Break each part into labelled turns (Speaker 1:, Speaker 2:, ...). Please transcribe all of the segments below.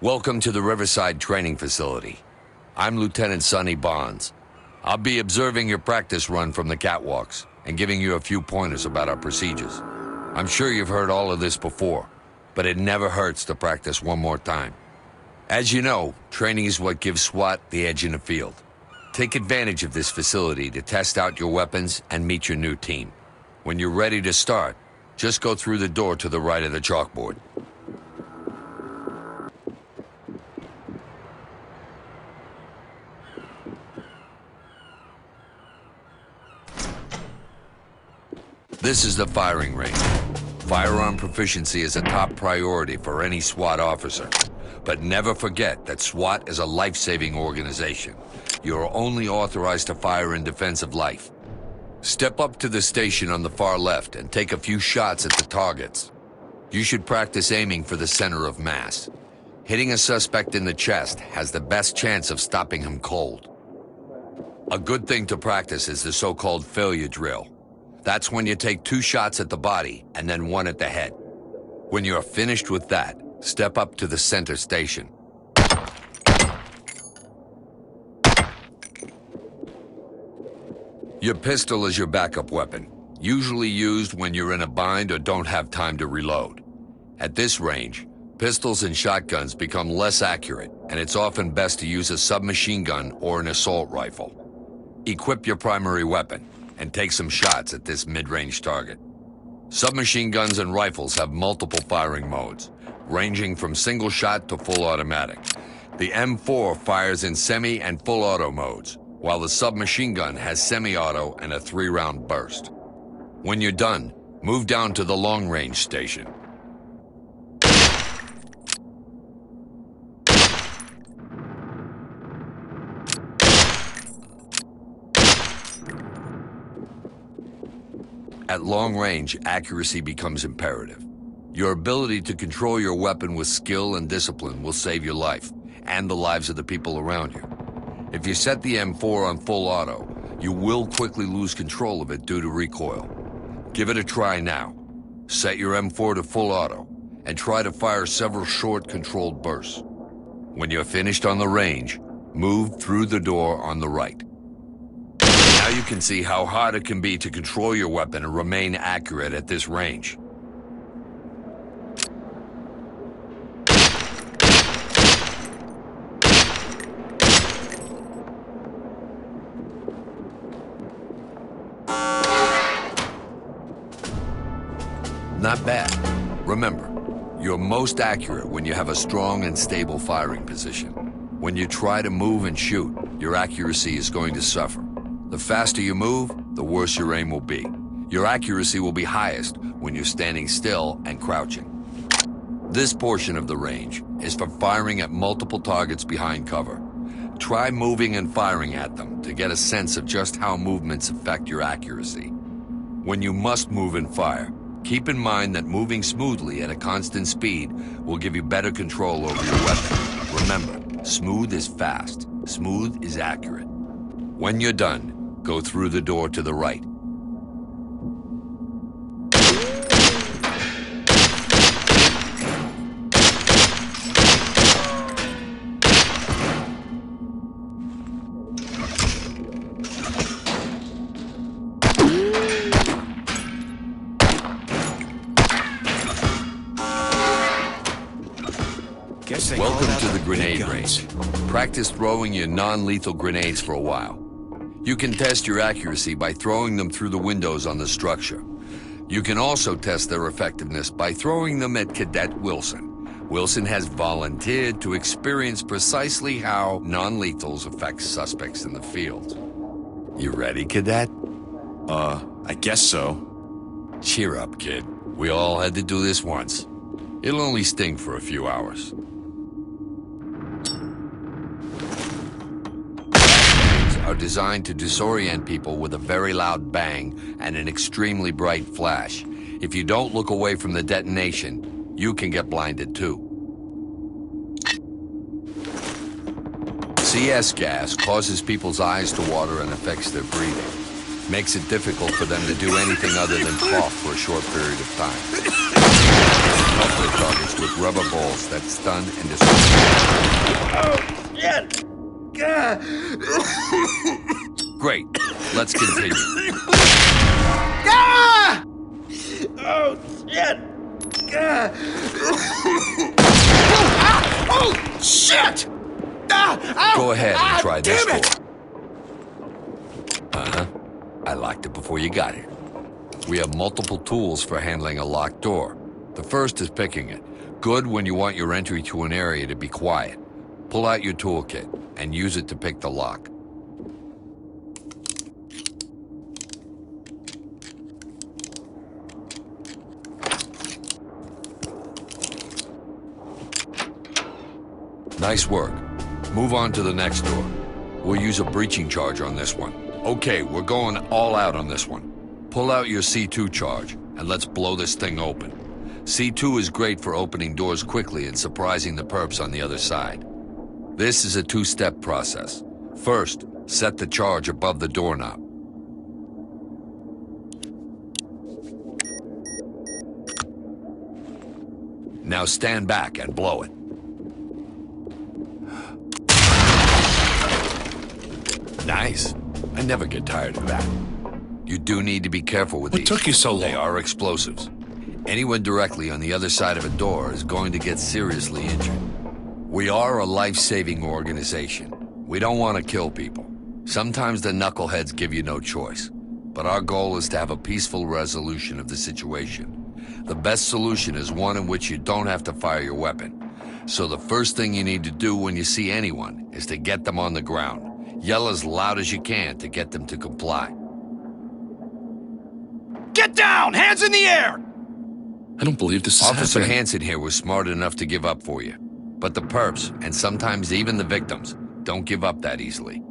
Speaker 1: Welcome to the Riverside Training Facility. I'm Lieutenant Sonny Bonds. I'll be observing your practice run from the catwalks and giving you a few pointers about our procedures. I'm sure you've heard all of this before, but it never hurts to practice one more time. As you know, training is what gives SWAT the edge in the field. Take advantage of this facility to test out your weapons and meet your new team. When you're ready to start, just go through the door to the right of the chalkboard. This is the firing range. Firearm proficiency is a top priority for any SWAT officer. But never forget that SWAT is a life-saving organization. You are only authorized to fire in defense of life. Step up to the station on the far left and take a few shots at the targets. You should practice aiming for the center of mass. Hitting a suspect in the chest has the best chance of stopping him cold. A good thing to practice is the so-called failure drill. That's when you take 2 shots at the body and then 1 at the head. When you're finished with that, step up to the center station. Your pistol is your backup weapon, usually used when you're in a bind or don't have time to reload. At this range, pistols and shotguns become less accurate, and it's often best to use a submachine gun or an assault rifle. Equip your primary weapon and take some shots at this mid-range target. Submachine guns and rifles have multiple firing modes, ranging from single shot to full automatic. The M4 fires in semi and full auto modes, while the submachine gun has semi-auto and a 3-round burst. When you're done, move down to the long-range station. At long range, accuracy becomes imperative. Your ability to control your weapon with skill and discipline will save your life, and the lives of the people around you. If you set the M4 on full auto, you will quickly lose control of it due to recoil. Give it a try now. Set your M4 to full auto, and try to fire several short, controlled bursts. When you're finished on the range, move through the door on the right. Now you can see how hard it can be to control your weapon and remain accurate at this range. Not bad. Remember, you're most accurate when you have a strong and stable firing position. When you try to move and shoot, your accuracy is going to suffer. The faster you move, the worse your aim will be. Your accuracy will be highest when you're standing still and crouching. This portion of the range is for firing at multiple targets behind cover. Try moving and firing at them to get a sense of just how movements affect your accuracy. When you must move and fire, keep in mind that moving smoothly at a constant speed will give you better control over your weapon. Remember, smooth is fast, smooth is accurate. When you're done, go through the door to the right. Welcome to the grenade range. Practice throwing your non-lethal grenades for a while. You can test your accuracy by throwing them through the windows on the structure. You can also test their effectiveness by throwing them at Cadet Wilson. Wilson has volunteered to experience precisely how non-lethals affect suspects in the field. You ready, Cadet?
Speaker 2: I guess so.
Speaker 1: Cheer up, kid. We all had to do this once. It'll only sting for a few hours. Are designed to disorient people with a very loud bang and an extremely bright flash. If you don't look away from the detonation, you can get blinded too. CS gas causes people's eyes to water and affects their breathing. Makes it difficult for them to do anything other than cough for a short period of time. Help their targets with rubber balls that stun and destroy.
Speaker 3: Oh, shit! Gah!
Speaker 1: Great. Let's continue.
Speaker 3: Ah! Oh, shit! Gah! Oh, shit! Ah!
Speaker 1: Go ahead and try this
Speaker 3: damn
Speaker 1: door.
Speaker 3: it!
Speaker 1: Uh-huh. I locked it before you got here. We have multiple tools for handling a locked door. The first is picking it. Good when you want your entry to an area to be quiet. Pull out your toolkit and use it to pick the lock. Nice work. Move on to the next door. We'll use a breaching charge on this one. Okay, we're going all out on this one. Pull out your C2 charge, and let's blow this thing open. C2 is great for opening doors quickly and surprising the perps on the other side. This is a two-step process. First, set the charge above the doorknob. Now stand back and blow it. Nice. I never get tired of that. You do need to be careful with these.
Speaker 2: What took you so long?
Speaker 1: They are explosives. Anyone directly on the other side of a door is going to get seriously injured. We are a life-saving organization. We don't want to kill people. Sometimes the knuckleheads give you no choice. But our goal is to have a peaceful resolution of the situation. The best solution is one in which you don't have to fire your weapon. So the first thing you need to do when you see anyone is to get them on the ground. Yell as loud as you can to get them to comply.
Speaker 4: Get down! Hands in the air!
Speaker 2: I don't believe this is
Speaker 1: Officer
Speaker 2: happening.
Speaker 1: Hansen here was smart enough to give up for you. But the perps, and sometimes even the victims, don't give up that easily.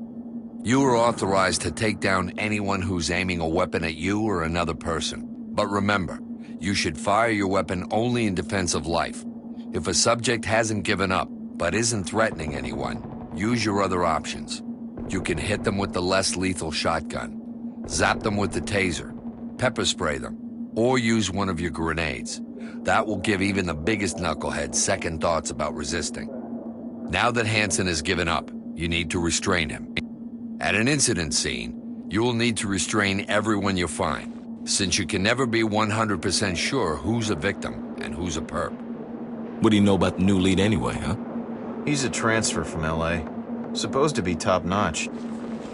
Speaker 1: You are authorized to take down anyone who's aiming a weapon at you or another person. But remember, you should fire your weapon only in defense of life. If a subject hasn't given up, but isn't threatening anyone, use your other options. You can hit them with the less lethal shotgun, zap them with the taser, pepper spray them, or use one of your grenades. That will give even the biggest knucklehead second thoughts about resisting. Now that Hansen has given up, you need to restrain him. At an incident scene, you will need to restrain everyone you find, since you can never be 100% sure who's a victim and who's a perp.
Speaker 5: What do you know about the new lead anyway, huh?
Speaker 6: He's a transfer from LA. Supposed to be top-notch.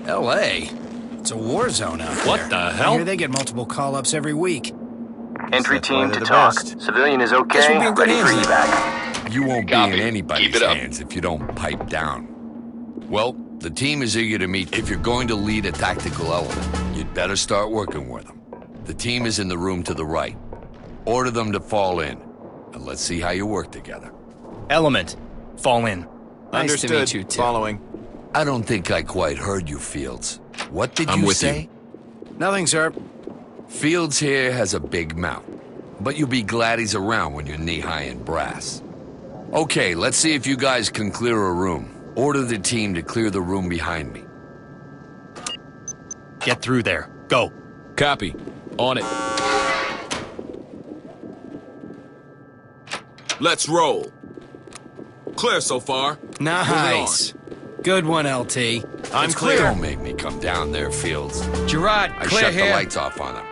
Speaker 4: L.A.? It's a war zone out there.
Speaker 2: What the
Speaker 4: I
Speaker 2: hell?
Speaker 4: hear they get multiple call-ups every week.
Speaker 7: Entry
Speaker 6: That's why
Speaker 7: team
Speaker 6: they're
Speaker 7: to
Speaker 6: the
Speaker 7: talk.
Speaker 6: best.
Speaker 7: Civilian is
Speaker 4: Guess
Speaker 7: okay.
Speaker 4: we'll be in good
Speaker 7: Ready for
Speaker 4: hands
Speaker 7: evac.
Speaker 1: You won't
Speaker 2: Copy.
Speaker 1: be in anybody's
Speaker 2: Keep it up.
Speaker 1: hands if you don't pipe down. Well, the team is eager to meet. If you're going to lead a tactical element, you'd better start working with them. The team is in the room to the right. Order them to fall in, and let's see how you work together.
Speaker 4: Element. Fall in.
Speaker 6: Understood.
Speaker 4: Nice to meet you, too.
Speaker 6: Following.
Speaker 1: I don't think I quite heard you, Fields. What did
Speaker 5: I'm
Speaker 1: you
Speaker 5: with
Speaker 1: say?
Speaker 4: Nothing, sir.
Speaker 1: Fields here has a big mouth, but you'll be glad he's around when you're knee-high in brass. Okay, let's see if you guys can clear a room. Order the team to clear the room behind me.
Speaker 4: Get through there. Go.
Speaker 5: Copy. On it. Let's roll. Clear so far.
Speaker 4: Nice. Good one, LT.
Speaker 6: I'm
Speaker 4: It's
Speaker 6: clear.
Speaker 1: Don't make me come down there, Fields.
Speaker 4: Gerard,
Speaker 1: I
Speaker 4: clear
Speaker 1: shut
Speaker 4: here.
Speaker 1: the lights off on them.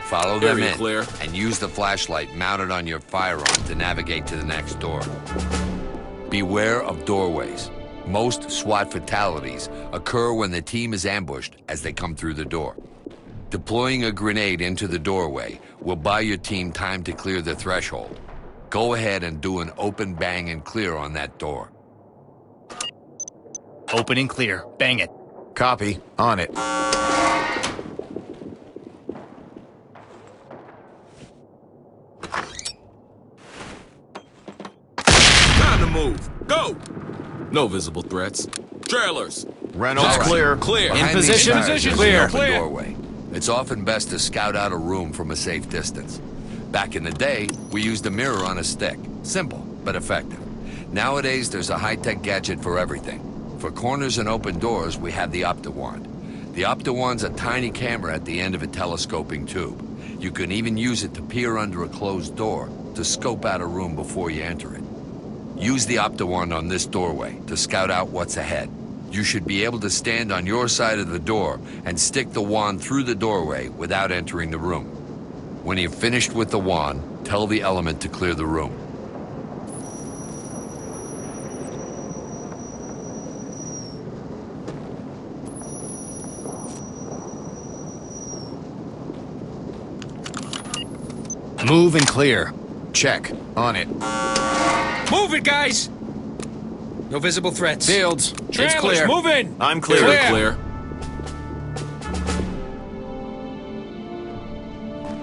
Speaker 1: Follow them
Speaker 5: Area
Speaker 1: in
Speaker 5: clear.
Speaker 1: and use the flashlight mounted on your firearm to navigate to the next door. Beware of doorways. Most SWAT fatalities occur when the team is ambushed as they come through the door. Deploying a grenade into the doorway will buy your team time to clear the threshold. Go ahead and do an open bang and clear on that door.
Speaker 4: Open and clear. Bang it.
Speaker 6: Copy. On it.
Speaker 5: Time to move. Go. No visible threats. Trailers.
Speaker 6: Reynolds
Speaker 1: All right.
Speaker 6: clear.
Speaker 5: Clear.
Speaker 1: Behind
Speaker 4: position.
Speaker 1: these tires,
Speaker 4: Position.
Speaker 1: there's
Speaker 4: Clear.
Speaker 1: an open
Speaker 4: Clear.
Speaker 1: doorway. It's often best to scout out a room from a safe distance. Back in the day, we used a mirror on a stick. Simple, but effective. Nowadays, there's a high-tech gadget for everything. For corners and open doors, we have the Optiwand. The Optiwand's a tiny camera at the end of a telescoping tube. You can even use it to peer under a closed door to scope out a room before you enter it. Use the Optiwand on this doorway to scout out what's ahead. You should be able to stand on your side of the door and stick the wand through the doorway without entering the room. When you've finished with the wand, tell the element to clear the room.
Speaker 4: Move and clear. Check. On it.
Speaker 3: Move it, guys! No visible threats.
Speaker 4: Fields. It's
Speaker 3: Trailers,
Speaker 4: clear.
Speaker 3: move in!
Speaker 6: I'm clear.
Speaker 5: Clear.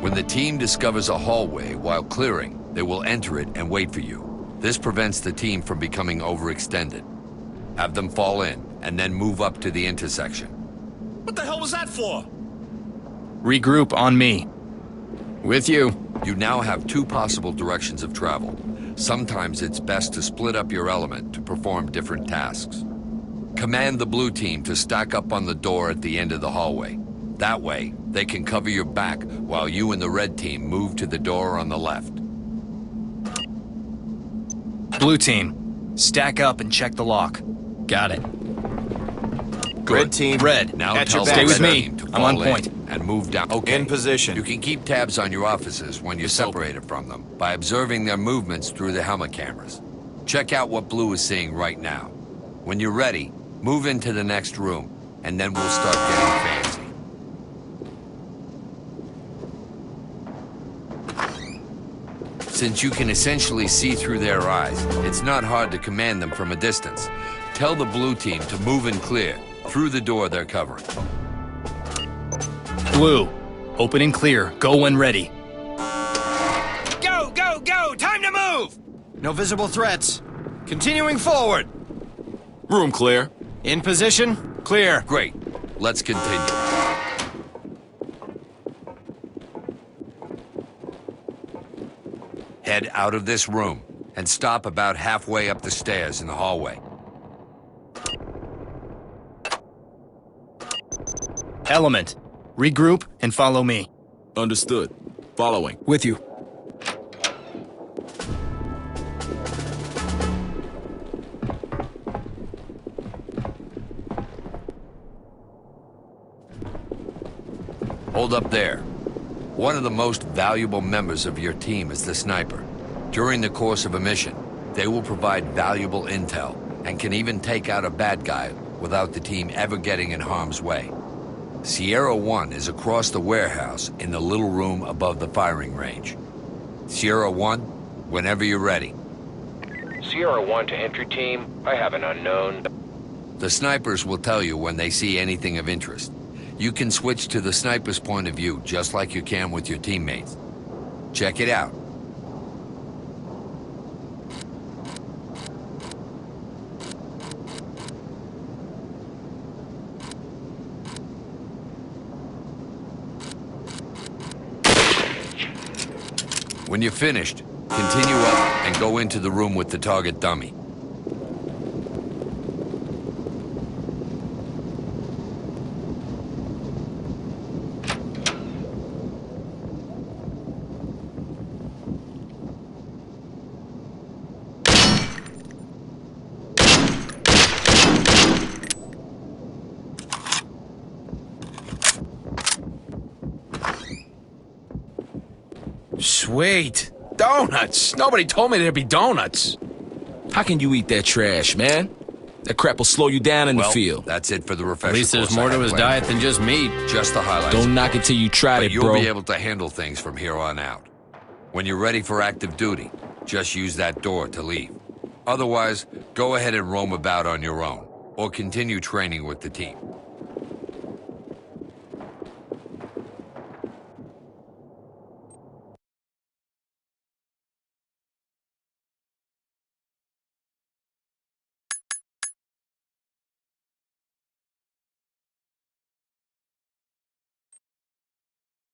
Speaker 1: When the team discovers a hallway while clearing, they will enter it and wait for you. This prevents the team from becoming overextended. Have them fall in, and then move up to the intersection.
Speaker 3: What the hell was that for?
Speaker 4: Regroup on me. With you.
Speaker 1: You now have two possible directions of travel. Sometimes it's best to split up your element to perform different tasks. Command the blue team to stack up on the door at the end of the hallway. That way, they can cover your back while you and the red team move to the door on the left.
Speaker 4: Blue team. Stack up and check the lock. Got it.
Speaker 6: Red team.
Speaker 4: Red.
Speaker 1: Now
Speaker 6: At
Speaker 1: tell
Speaker 6: your
Speaker 1: the
Speaker 6: back,
Speaker 1: red
Speaker 4: Stay with me.
Speaker 1: team to
Speaker 4: I'm on
Speaker 1: fall in
Speaker 4: point.
Speaker 1: and move down. Okay.
Speaker 6: In position.
Speaker 1: You can keep tabs on your officers when you're separated from them by observing their movements through the helmet cameras. Check out what Blue is seeing right now. When you're ready, move into the next room, and then we'll start getting fancy. Since you can essentially see through their eyes, it's not hard to command them from a distance. Tell the blue team to move and clear through the door they're covering.
Speaker 4: Blue. Open and clear. Go when ready.
Speaker 3: Go, go, go! Time to move!
Speaker 4: No visible threats. Continuing forward.
Speaker 5: Room clear.
Speaker 4: In position. Clear.
Speaker 1: Great. Let's continue. Head out of this room and stop about halfway up the stairs in the hallway.
Speaker 4: Element. Regroup and follow me.
Speaker 5: Understood. Following.
Speaker 4: With you.
Speaker 1: Hold up there. One of the most valuable members of your team is the sniper. During the course of a mission, they will provide valuable intel and can even take out a bad guy without the team ever getting in harm's way. Sierra 1 is across the warehouse in the little room above the firing range. Sierra 1, whenever you're ready.
Speaker 7: Sierra 1 to entry team. I have an unknown.
Speaker 1: The snipers will tell you when they see anything of interest. You can switch to the sniper's point of view just like you can with your teammates. Check it out. When you're finished, continue up and go into the room with the target dummy.
Speaker 3: Sweet. Donuts. Nobody told me there'd be donuts.
Speaker 5: How can you eat that trash, man? That crap will slow you down in the
Speaker 1: Well,
Speaker 5: field.
Speaker 1: that's it for the refresher.
Speaker 4: At least there's
Speaker 1: course I
Speaker 4: more to
Speaker 1: had
Speaker 4: his
Speaker 1: planned.
Speaker 4: diet than just meat.
Speaker 1: Just the highlights.
Speaker 5: Don't knock it till you tried
Speaker 1: But
Speaker 5: it,
Speaker 1: you'll
Speaker 5: bro.
Speaker 1: be able to handle things from here on out. When you're ready for active duty, just use that door to leave. Otherwise, go ahead and roam about on your own, or continue training with the team.